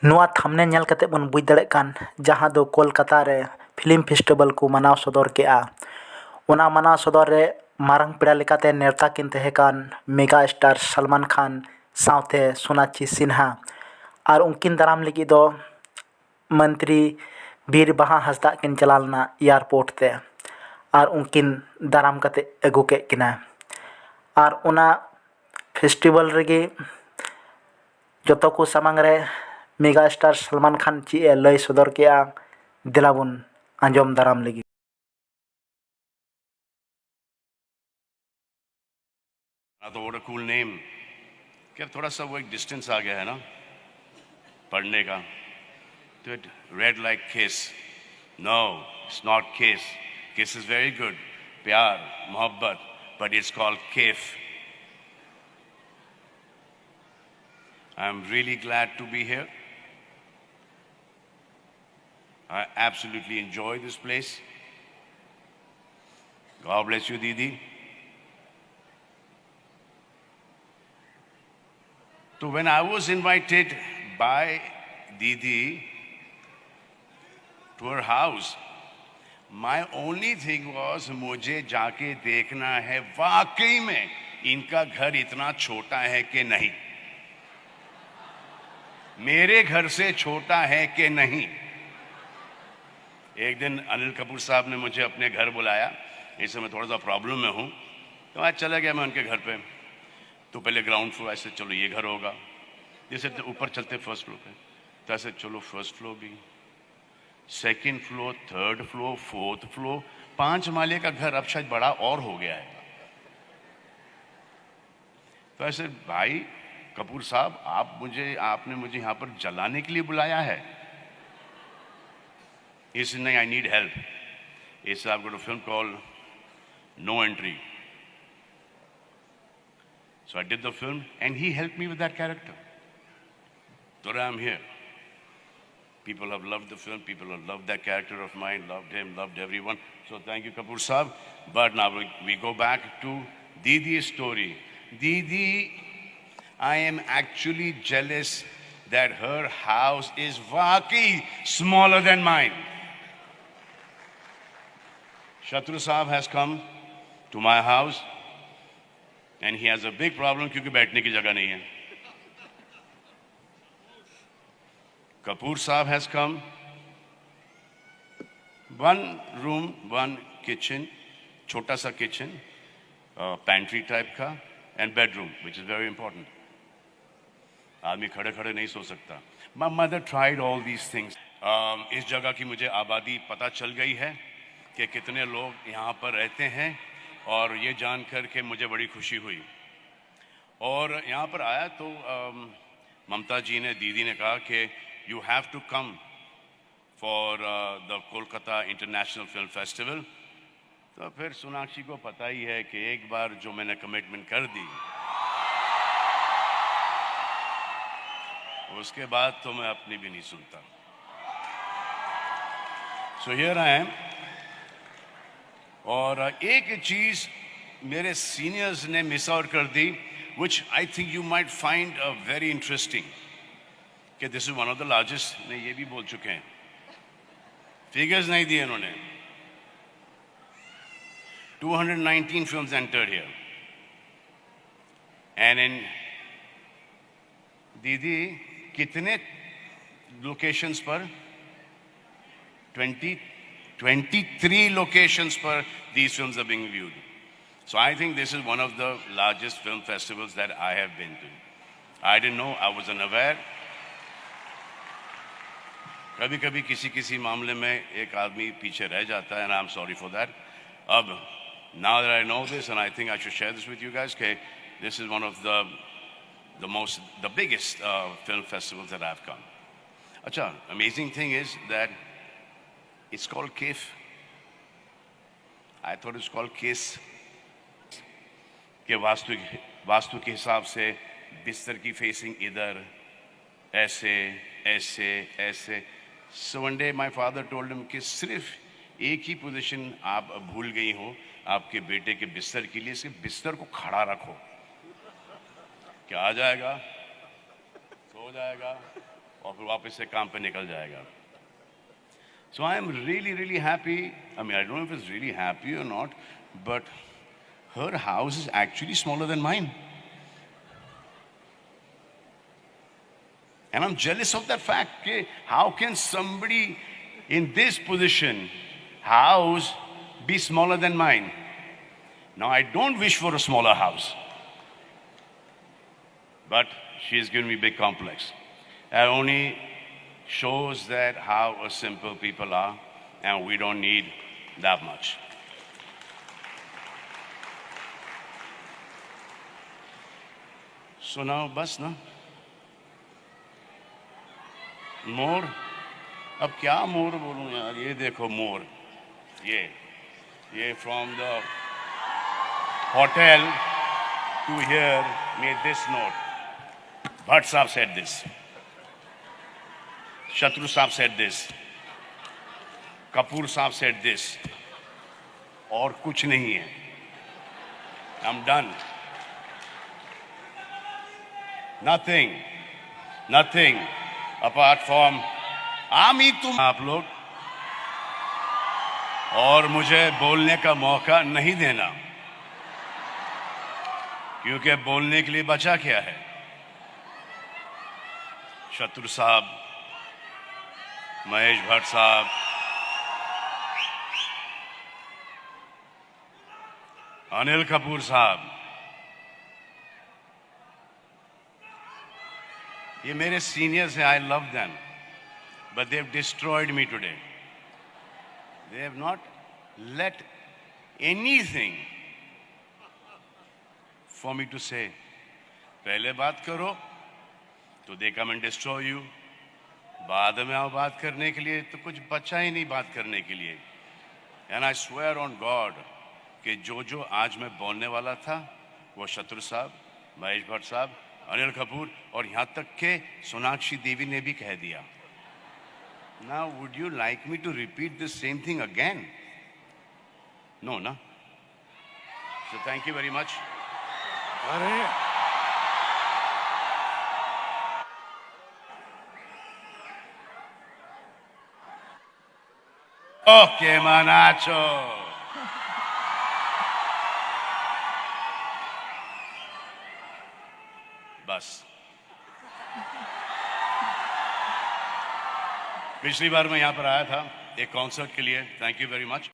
ᱱᱚᱣᱟ ᱛᱷᱟᱢᱱᱮᱞ ᱧᱮᱞ ᱠᱟᱛᱮ ᱵᱚᱱ ᱵᱩᱡᱽ ᱫᱟᱲᱮᱭᱟᱜ ᱠᱟᱱ ᱡᱟᱦᱟᱸ ᱫᱚ ᱠᱳᱞᱠᱟᱛᱟ ᱨᱮ ᱯᱷᱤᱞᱤᱢ ᱯᱷᱮᱥᱴᱤᱵᱷᱮᱞ ᱠᱚ ᱢᱟᱱᱟᱣ ᱥᱚᱫᱚᱨ ᱠᱮᱜᱼᱟ, ᱚᱱᱟ ᱢᱟᱱᱟᱣ ᱥᱚᱫᱚᱨ ᱨᱮ ᱢᱟᱨᱟᱝ ᱯᱮᱲᱟ ᱞᱮᱠᱟᱛᱮ ᱱᱮᱣᱛᱟ ᱠᱤᱱ ᱛᱟᱦᱮᱸ ᱠᱟᱱ ᱢᱮᱜᱟ ᱥᱴᱟᱨ ᱥᱟᱞᱢᱟᱱ ᱠᱷᱟᱱ ᱥᱟᱶᱛᱮ ᱥᱳᱱᱟᱠᱷᱤ ᱥᱤᱱᱦᱟ, ᱟᱨ ᱩᱱᱠᱤᱱ ᱫᱟᱨᱟᱢ ᱞᱟᱹᱜᱤᱫ ᱫᱚ ᱢᱚᱱᱛᱨᱤ ᱵᱤᱨᱵᱟᱦᱟ ᱦᱟᱸᱥᱫᱟ ᱠᱤᱱ ᱪᱟᱞᱟᱣ ᱞᱮᱱᱟ ᱮᱭᱟᱨᱯᱳर्ट ᱛᱮ ᱟᱨ ᱩᱱᱠᱤन ᱫᱟᱨᱟᱢ ᱠᱟᱛᱮ ᱟᱹᱜᱩ ᱠᱮᱫ ᱠᱤᱱᱟ। ᱟᱨ ᱚᱱᱟ ᱯᱷᱮᱥᱴᱤᱵᱷᱮᱞ ᱨᱮᱜᱮ ᱡᱚᱛᱚ ᱠᱚ ᱥᱟᱢᱟᱝ ᱨᱮ ᱢᱮᱜᱟ ᱥᱴᱟर सलमान खान चेद ए लय सदर केआ दिलाबुन आंजम दाराम लगी। तो व्हाट अ कूल नेम। क्या थोड़ा सा वो एक डिस्टेंस आ गया है ना पढ़ने का, तो it read like kiss. No, it's not kiss. Kiss is very good, प्यार मोहब्बत, but it's called kef. I am really glad to be here. I absolutely enjoy this place. God bless you, Didi. So when I was invited by Didi to her house, my only thing was मुझे जाके देखना है वाकई में इनका घर इतना छोटा है कि नहीं, मेरे घर से छोटा है कि नहीं। एक दिन अनिल कपूर साहब ने मुझे अपने घर बुलाया, इस समय थोड़ा सा प्रॉब्लम में हूँ, तो आज चला गया मैं उनके घर पे। तो पहले ग्राउंड फ्लोर, ऐसे चलो ये घर होगा, जैसे ऊपर चलते फर्स्ट फ्लोर पे, तो ऐसे चलो फर्स्ट फ्लोर भी, second floor, third floor, fourth floor, 5 माले का घर अब शायद बड़ा और हो गया है। तो ऐसे भाई कपूर साहब आपने मुझे यहाँ पर जलाने के लिए बुलाया है। He said, I need help. He said, I've got a film called No Entry. So I did the film and he helped me with that character. Today I'm here. People have loved the film, people have loved that character of mine, loved him, loved everyone. So thank you, Kapoor Saab. But now we go back to Didi's story. Didi, I am actually jealous that her house is waqai smaller than mine. Shatru Saab has come to my house and he has a big problem क्योंकि बैठने की जगह नहीं है। Kapoor Saab has come, 1 room, 1 kitchen, छोटा सा kitchen, pantry type का, and bedroom, which is very important. आदमी खड़े खड़े नहीं सो सकता। My mother tried all these things. इस जगह की मुझे आबादी पता चल गई है कि कितने लोग यहाँ पर रहते हैं, और ये जानकर के मुझे बड़ी खुशी हुई। और यहाँ पर आया तो ममता जी ने, दीदी ने कहा कि you have to come for the Kolkata International Film Festival। तो फिर सोनाक्षी को पता ही है कि एक बार जो मैंने कमिटमेंट कर दी, उसके बाद तो मैं अपनी भी नहीं सुनता। So here I am। और एक चीज मेरे सीनियर्स ने मिस आउट कर दी, which I think you might find very interesting, कि this is one of the largest, ने ये भी बोल चुके हैं, फिगर्स नहीं दिए इन्होंने। 219 films entered here, and in दीदी कितने लोकेशंस पर? 23 locations per these films are being viewed. So I think this is one of the largest film festivals that I have been to. I didn't know, I was unaware. कभी कभी किसी मामले में एक आदमी पीछे रह जाता है, and I'm sorry for that. अब now that I know this, and I think I should share this with you guys, okay, this is one of the biggest film festivals that I've come. Acha, amazing thing is that it's called KIF. I thought it's called KISS. कि वास्तु के हिसाब से बिस्तर की facing इधर, ऐसे ऐसे ऐसे। So one day my father told him कि सिर्फ एक ही पोजीशन आप भूल गई हो आपके बेटे के बिस्तर के लिए, सिर्फ बिस्तर को खड़ा रखो, क्या आ जाएगा, सो जाएगा, और फिर वापस से काम पे निकल जाएगा. So I am really, really happy. I mean, I don't know if it's really happy or not, but her house is actually smaller than mine. And I'm jealous of that fact. Okay? How can somebody in this position, house, be smaller than mine? Now, I don't wish for a smaller house. But she's given me big complex. That only shows that how simple people are, and we don't need that much. So now, bas na? मोर. अब क्या मोर बोलूं यार. ये देखो मोर. ये from the hotel to here made this note. Bhatt Saab said this. Shatru Saab said this. Kapoor Saab said this. और कुछ नहीं है. I'm done. Nothing apart from आमी तुम आप लोग और मुझे बोलने का मौका नहीं देना, क्योंकि बोलने के लिए बचा क्या है. शत्रु साहब, महेश भट्ट साहब, अनिल कपूर साहब, ये मेरे सीनियर्स हैं. I love them, but they have destroyed me today. They have not let anything for me to say. पहले बात करो तो they come and destroy you. बाद में आओ बात करने के लिए तो कुछ बचा ही नहीं बात करने के लिए. And I swear on God कि जो आज मैं बोलने वाला था वो शत्रु साहब, महेश भट्ट साहब, अनिल कपूर और यहाँ तक के सोनाक्षी देवी ने भी कह दिया. Now, would you like me to repeat the same thing again? No, no. So thank you very much. Okay, manacho. बस. पिछली बार मैं यहाँ पर आया था एक कॉन्सर्ट के लिए. Thank you very much.